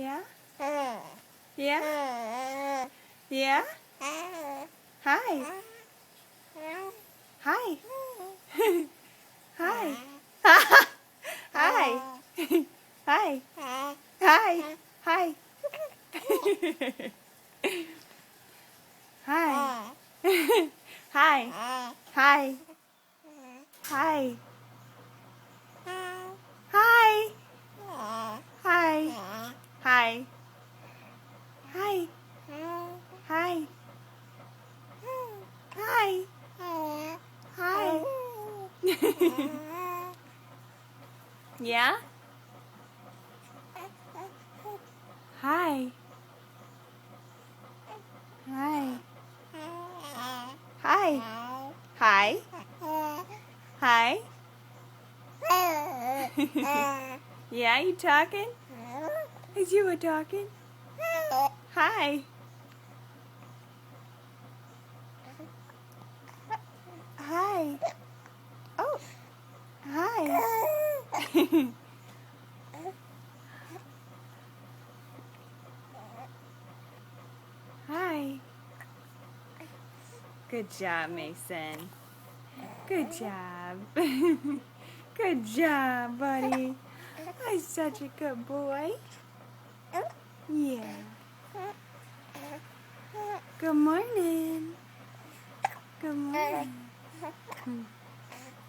Yeah? Yeah? Yeah? Hi. Hi. Hi. Hi. Hi. Hi. Hi. Hi. Hi. Hi. Hi. Hi. Hi. Hi. Hi. Hi. Hi. Hi. Yeah? Hi. Hi. Hi. Hi. Hi. Yeah, you talking? Is you a talking? Hi. Hi. Oh. Hi. Hi. Good job, Mason. Good job. Good job, buddy. I'm such a good boy. Yeah. Good morning. Good morning.